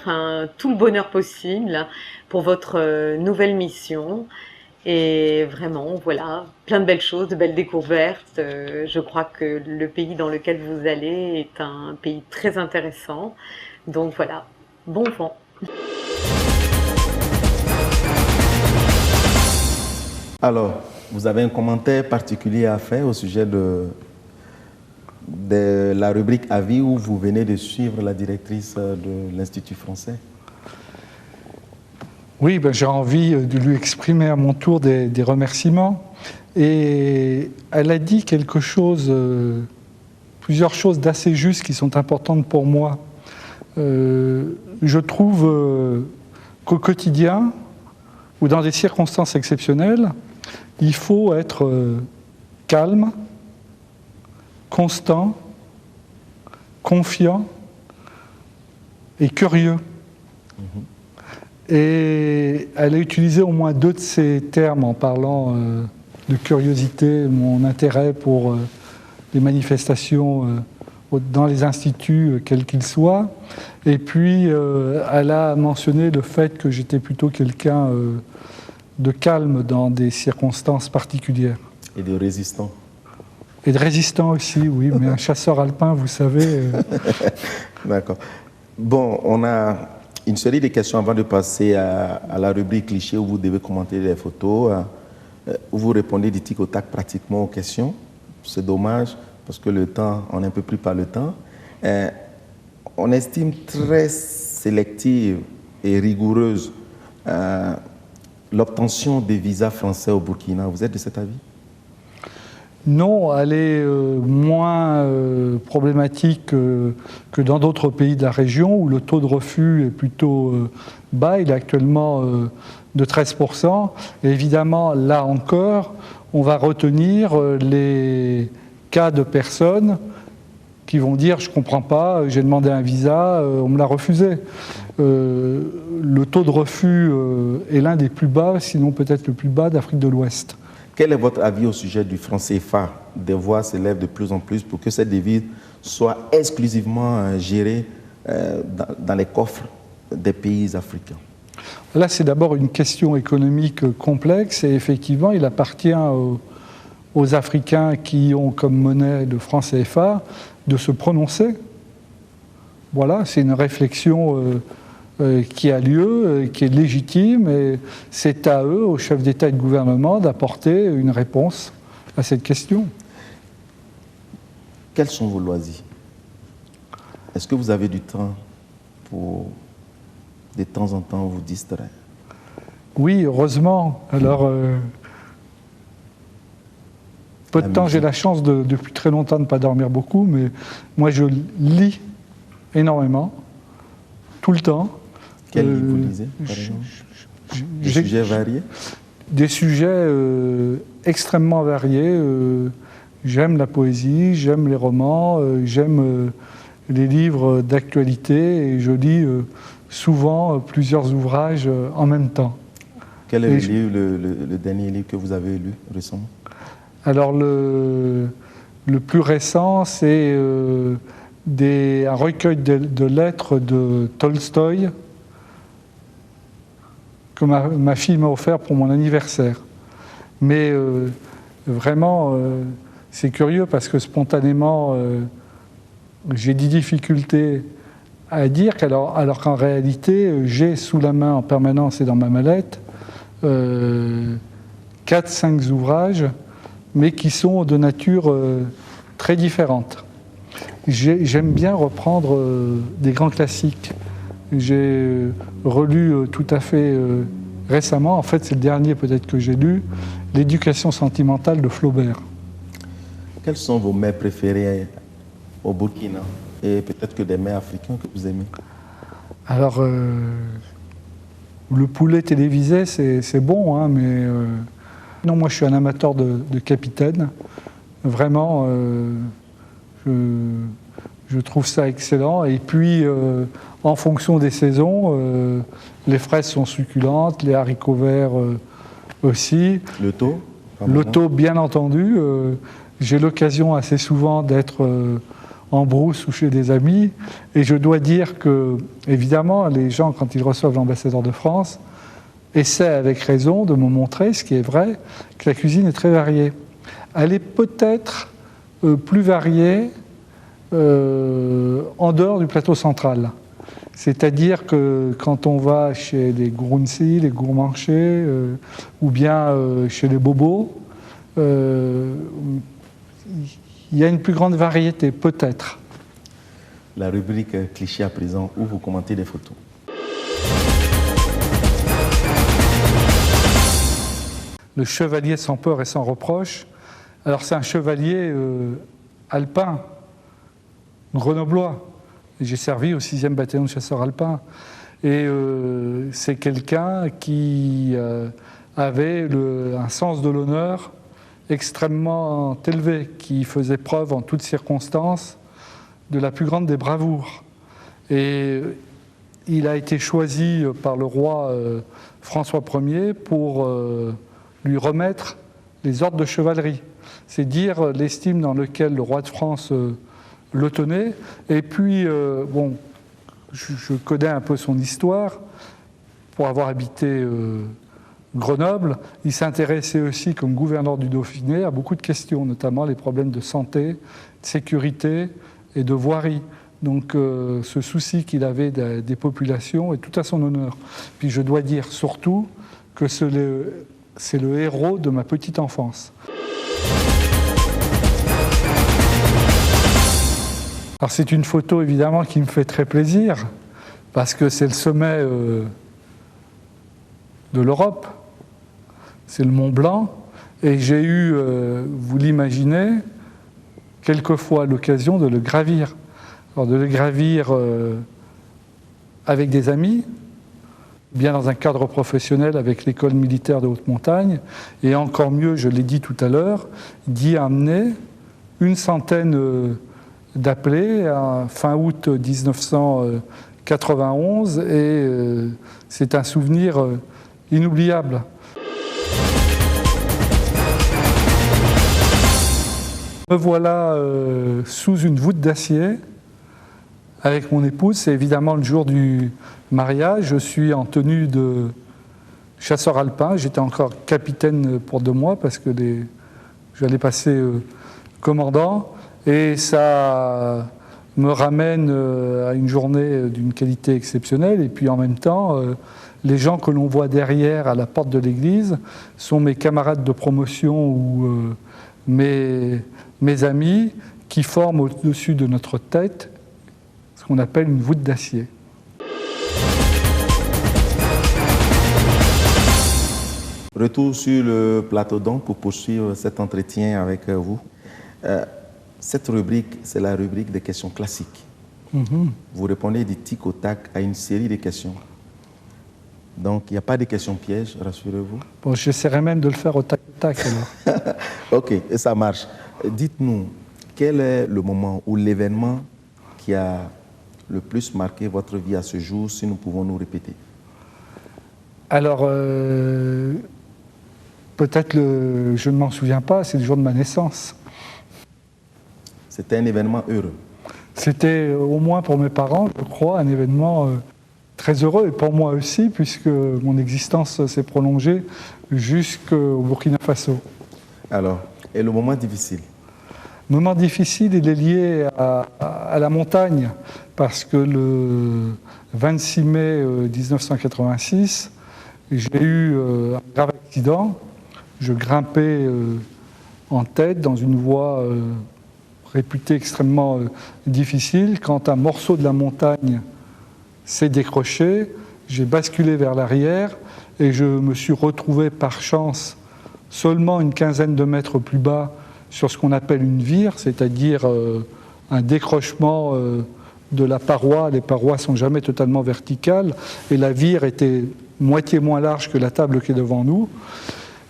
tout le bonheur possible pour votre nouvelle mission. Et vraiment, voilà, plein de belles choses, de belles découvertes. Je crois que le pays dans lequel vous allez est un pays très intéressant. Donc voilà, bon vent. Alors, vous avez un commentaire particulier à faire au sujet de la rubrique Avis où vous venez de suivre la directrice de l'Institut français? Oui, j'ai envie de lui exprimer à mon tour des remerciements. Et elle a dit quelque chose, plusieurs choses d'assez justes qui sont importantes pour moi. Je trouve qu'au quotidien, ou dans des circonstances exceptionnelles, il faut être calme, constant, confiant et curieux. Et elle a utilisé au moins deux de ces termes en parlant de curiosité, mon intérêt pour les manifestations dans les instituts, quels qu'ils soient. Et puis, elle a mentionné le fait que j'étais plutôt quelqu'un de calme dans des circonstances particulières. Et de résistant. Et de résistant aussi, oui, mais un chasseur alpin, vous savez... D'accord. Bon, on a une série de questions avant de passer à la rubrique cliché où vous devez commenter les photos, où vous répondez du tic au tac pratiquement aux questions. C'est dommage parce que le temps, on est un peu pris par le temps. On estime très sélective et rigoureuse l'obtention des visas français au Burkina. Vous êtes de cet avis? Non, elle est moins problématique que dans d'autres pays de la région où le taux de refus est plutôt bas. Il est actuellement de 13%. Et évidemment, là encore, on va retenir les cas de personnes qui vont dire « je ne comprends pas, j'ai demandé un visa, on me l'a refusé ». Le taux de refus est l'un des plus bas, sinon peut-être le plus bas d'Afrique de l'Ouest. Quel est votre avis au sujet du franc CFA? Des voix s'élèvent de plus en plus pour que cette devise soit exclusivement gérée dans les coffres des pays africains. Là, c'est d'abord une question économique complexe et effectivement, il appartient aux Africains qui ont comme monnaie le franc CFA de se prononcer. Voilà, c'est une réflexion qui a lieu, qui est légitime, et c'est à eux, aux chefs d'État et de gouvernement, d'apporter une réponse à cette question. Quels sont vos loisirs? Est-ce que vous avez du temps pour, de temps en temps, vous distraire? Oui, heureusement. Alors, peu de temps, j'ai la chance depuis très longtemps de ne pas dormir beaucoup, mais moi, je lis énormément, tout le temps. Quel livre vous lisez, par exemple? Des sujets variés? Des sujets extrêmement variés. J'aime la poésie, j'aime les romans, j'aime les livres d'actualité et je lis souvent plusieurs ouvrages en même temps. Quel est le dernier livre que vous avez lu récemment? Alors le plus récent, c'est un recueil de lettres de Tolstoï que ma fille m'a offert pour mon anniversaire. Mais vraiment, c'est curieux parce que spontanément, j'ai des difficultés à dire alors qu'en réalité, j'ai sous la main en permanence et dans ma mallette 4-5 ouvrages, mais qui sont de nature très différente. J'aime bien reprendre des grands classiques. J'ai relu tout à fait récemment, en fait c'est le dernier peut-être que j'ai lu, L'éducation sentimentale de Flaubert. Quels sont vos mets préférés au Burkina et peut-être que des mets africains que vous aimez? Alors, le poulet télévisé, c'est bon, hein, mais non, moi je suis un amateur de capitaine. Vraiment, je trouve ça excellent. Et puis, en fonction des saisons, les fraises sont succulentes, les haricots verts aussi. Le taux? Le taux, bien entendu. J'ai l'occasion assez souvent d'être en brousse ou chez des amis. Et je dois dire que, évidemment, les gens, quand ils reçoivent l'ambassadeur de France, essaient avec raison de me montrer, ce qui est vrai, que la cuisine est très variée. Elle est peut-être plus variée en dehors du plateau central. C'est-à-dire que quand on va chez les Gourunsi, les Gourmanchés, ou bien chez les Bobos, il y a une plus grande variété, peut-être. La rubrique cliché à présent, où vous commentez des photos. Le chevalier sans peur et sans reproche. Alors c'est un chevalier alpin, grenoblois. J'ai servi au 6e bataillon de chasseurs alpins. Et c'est quelqu'un qui avait un sens de l'honneur extrêmement élevé, qui faisait preuve en toutes circonstances de la plus grande des bravoures. Et il a été choisi par le roi François Ier pour lui remettre les ordres de chevalerie. C'est dire l'estime dans laquelle le roi de France le tenait. Et puis, bon, je connais un peu son histoire. Pour avoir habité Grenoble, il s'intéressait aussi, comme gouverneur du Dauphiné, à beaucoup de questions, notamment les problèmes de santé, de sécurité et de voirie. Donc, ce souci qu'il avait des populations est tout à son honneur. Puis, je dois dire surtout que c'est le héros de ma petite enfance. Alors c'est une photo évidemment qui me fait très plaisir parce que c'est le sommet de l'Europe, c'est le Mont Blanc et j'ai eu, vous l'imaginez, quelquefois l'occasion de le gravir. Alors de le gravir avec des amis, bien dans un cadre professionnel avec l'école militaire de haute montagne et encore mieux, je l'ai dit tout à l'heure, d'y amener une centaine d'appelés à fin août 1991 et c'est un souvenir inoubliable. Me voilà sous une voûte d'acier avec mon épouse. C'est évidemment le jour du mariage. Je suis en tenue de chasseur alpin. J'étais encore capitaine pour 2 mois parce que j'allais passer commandant. Et ça me ramène à une journée d'une qualité exceptionnelle. Et puis en même temps, les gens que l'on voit derrière à la porte de l'église sont mes camarades de promotion ou mes amis qui forment au-dessus de notre tête ce qu'on appelle une voûte d'acier. Retour sur le plateau donc pour poursuivre cet entretien avec vous. Cette rubrique, c'est la rubrique des questions classiques. Vous répondez du tic au tac à une série de questions. Donc, il n'y a pas de questions pièges, rassurez-vous. Bon, j'essaierai même de le faire au tac au tac alors. Ok, et ça marche. Dites-nous, quel est le moment ou l'événement qui a le plus marqué votre vie à ce jour, si nous pouvons nous répéter? Alors, peut-être, je ne m'en souviens pas, c'est le jour de ma naissance. C'était un événement heureux. C'était, au moins pour mes parents, je crois, un événement très heureux, et pour moi aussi, puisque mon existence s'est prolongée jusqu'au Burkina Faso. Alors, et le moment difficile? Le moment difficile, il est lié à la montagne, parce que le 26 mai 1986, j'ai eu un grave accident. Je grimpais en tête dans une voie réputée extrêmement difficile. Quand un morceau de la montagne s'est décroché, j'ai basculé vers l'arrière et je me suis retrouvé par chance seulement une quinzaine de mètres plus bas sur ce qu'on appelle une vire, c'est-à-dire un décrochement de la paroi. Les parois ne sont jamais totalement verticales et la vire était moitié moins large que la table qui est devant nous.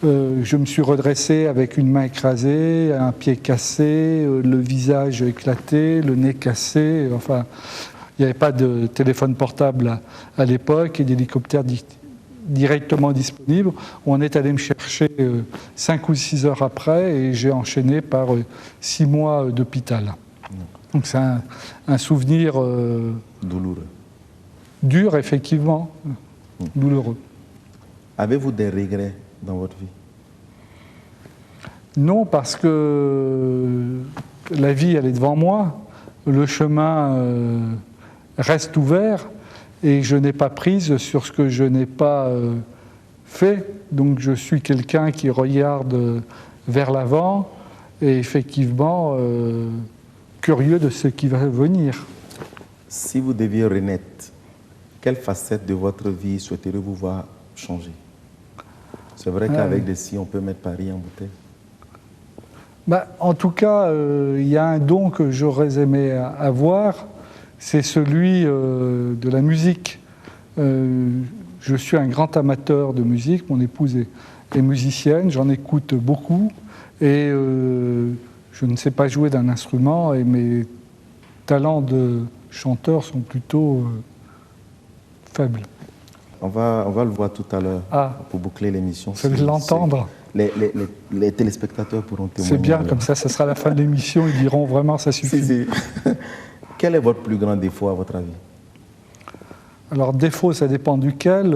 Je me suis redressé avec une main écrasée, un pied cassé, le visage éclaté, le nez cassé. Enfin, il n'y avait pas de téléphone portable à l'époque et d'hélicoptère directement disponible. On est allé me chercher 5 ou 6 heures après et j'ai enchaîné par 6 mois d'hôpital. Donc c'est un souvenir douloureux. Dur, effectivement, douloureux. Avez-vous des regrets dans votre vie? Non, parce que la vie, elle est devant moi. Le chemin reste ouvert et je n'ai pas prise sur ce que je n'ai pas fait. Donc je suis quelqu'un qui regarde vers l'avant et effectivement curieux de ce qui va venir. Si vous deviez renaître, quelle facette de votre vie souhaiteriez-vous voir changer? C'est vrai qu'avec des scies, on peut mettre Paris en bouteille. En tout cas, il y a un don que j'aurais aimé avoir, c'est celui de la musique. Je suis un grand amateur de musique, mon épouse est musicienne, j'en écoute beaucoup, et je ne sais pas jouer d'un instrument, et mes talents de chanteur sont plutôt faibles. On va le voir tout à l'heure pour boucler l'émission. Vous allez l'entendre. Les téléspectateurs pourront témoigner. C'est bien, comme ça sera la fin de l'émission, ils diront vraiment ça suffit. Si. Quel est votre plus grand défaut à votre avis? Alors défaut, ça dépend duquel.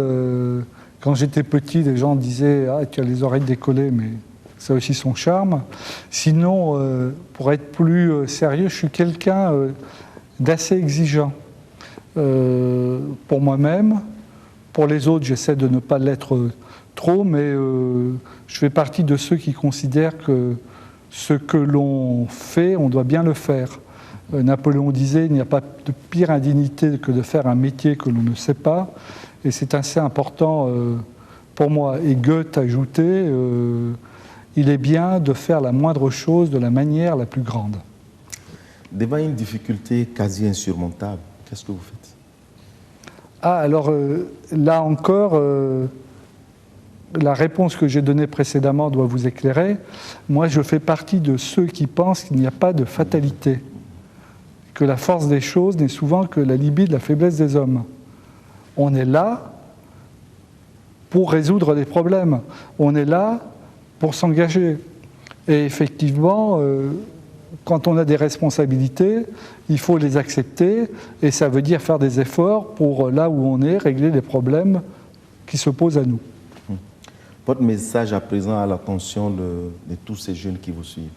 Quand j'étais petit, les gens disaient « Ah, tu as les oreilles décollées », mais ça a aussi son charme. Sinon, pour être plus sérieux, je suis quelqu'un d'assez exigeant. Pour moi-même, pour les autres, j'essaie de ne pas l'être trop, mais je fais partie de ceux qui considèrent que ce que l'on fait, on doit bien le faire. Napoléon disait, il n'y a pas de pire indignité que de faire un métier que l'on ne sait pas, et c'est assez important pour moi. Et Goethe ajoutait, il est bien de faire la moindre chose de la manière la plus grande. Devant une difficulté quasi insurmontable, qu'est-ce que vous faites? Alors là encore, la réponse que j'ai donnée précédemment doit vous éclairer. Moi, je fais partie de ceux qui pensent qu'il n'y a pas de fatalité, que la force des choses n'est souvent que la limite de la faiblesse des hommes. On est là pour résoudre des problèmes, on est là pour s'engager. Et effectivement, quand on a des responsabilités, il faut les accepter, et ça veut dire faire des efforts pour, là où on est, régler les problèmes qui se posent à nous. Votre message à présent à l'attention de tous ces jeunes qui vous suivent?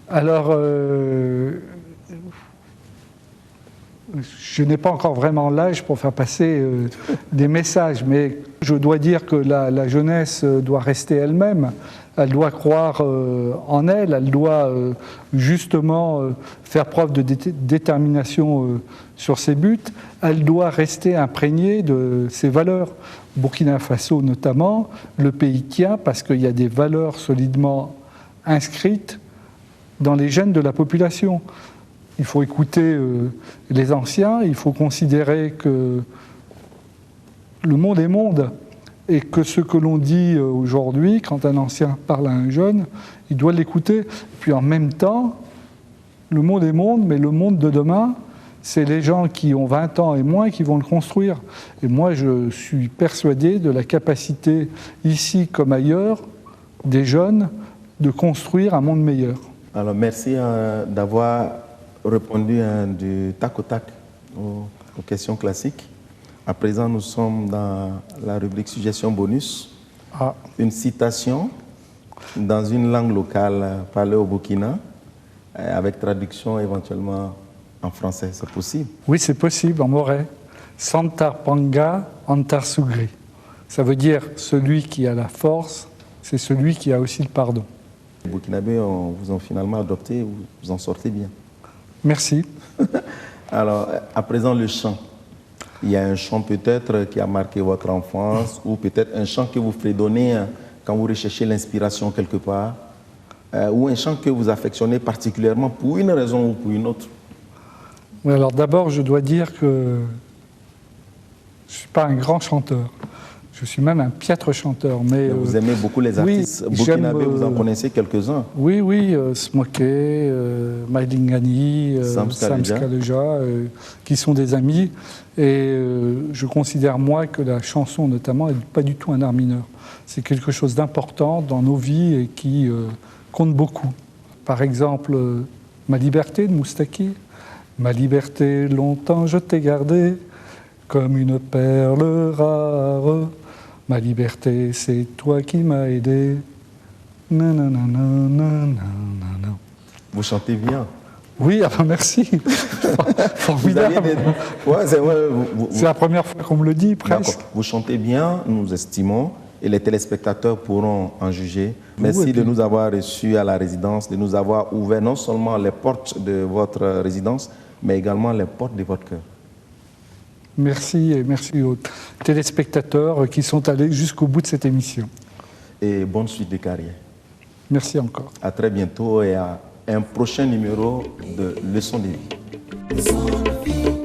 Alors, je n'ai pas encore vraiment l'âge pour faire passer des messages, mais je dois dire que la jeunesse doit rester elle-même. Elle doit croire en elle, elle doit justement faire preuve de détermination sur ses buts, elle doit rester imprégnée de ses valeurs. Burkina Faso notamment, le pays tient parce qu'il y a des valeurs solidement inscrites dans les gènes de la population. Il faut écouter les anciens, il faut considérer que le monde est monde, et que ce que l'on dit aujourd'hui, quand un ancien parle à un jeune, il doit l'écouter. Puis en même temps, Le monde est monde, mais le monde de demain, c'est les gens qui ont 20 ans et moins qui vont le construire. Et moi, je suis persuadé de la capacité, ici comme ailleurs, des jeunes de construire un monde meilleur. Alors, merci d'avoir répondu du tac au tac aux questions classiques. À présent, nous sommes dans la rubrique suggestion bonus. Ah. Une citation dans une langue locale parlée au Burkina, avec traduction éventuellement en français. C'est possible? Oui, c'est possible, en moré. Santar Panga, Antar Sugri. Ça veut dire celui qui a la force, c'est celui qui a aussi le pardon. Les Burkinabés vous ont finalement adopté, vous en sortez bien. Merci. Alors, à présent, le chant. Il y a un chant peut-être qui a marqué votre enfance, ou peut-être un chant que vous fredonnez quand vous recherchez l'inspiration quelque part, ou un chant que vous affectionnez particulièrement pour une raison ou pour une autre. Oui, alors d'abord, je dois dire que je ne suis pas un grand chanteur. Je suis même un piètre chanteur. Mais vous aimez beaucoup les artistes burkinabés, vous en connaissez quelques-uns? Oui, Smoké, Maïlingani, Sam Skaleja, qui sont des amis. Et je considère, moi, que la chanson, notamment, n'est pas du tout un art mineur. C'est quelque chose d'important dans nos vies et qui compte beaucoup. Par exemple, Ma liberté de Moustaki. Ma liberté, longtemps je t'ai gardée comme une perle rare. Ma liberté, c'est toi qui m'as aidé. Vous chantez bien. Oui, merci. Formidable. C'est la première fois qu'on me le dit, presque. Vous chantez bien, nous estimons, et les téléspectateurs pourront en juger. Merci de nous avoir reçus à la résidence, de nous avoir ouvert non seulement les portes de votre résidence, mais également les portes de votre cœur. Merci et merci aux téléspectateurs qui sont allés jusqu'au bout de cette émission. Et bonne suite de carrière. Merci encore. À très bientôt et à un prochain numéro de Leçons de vie.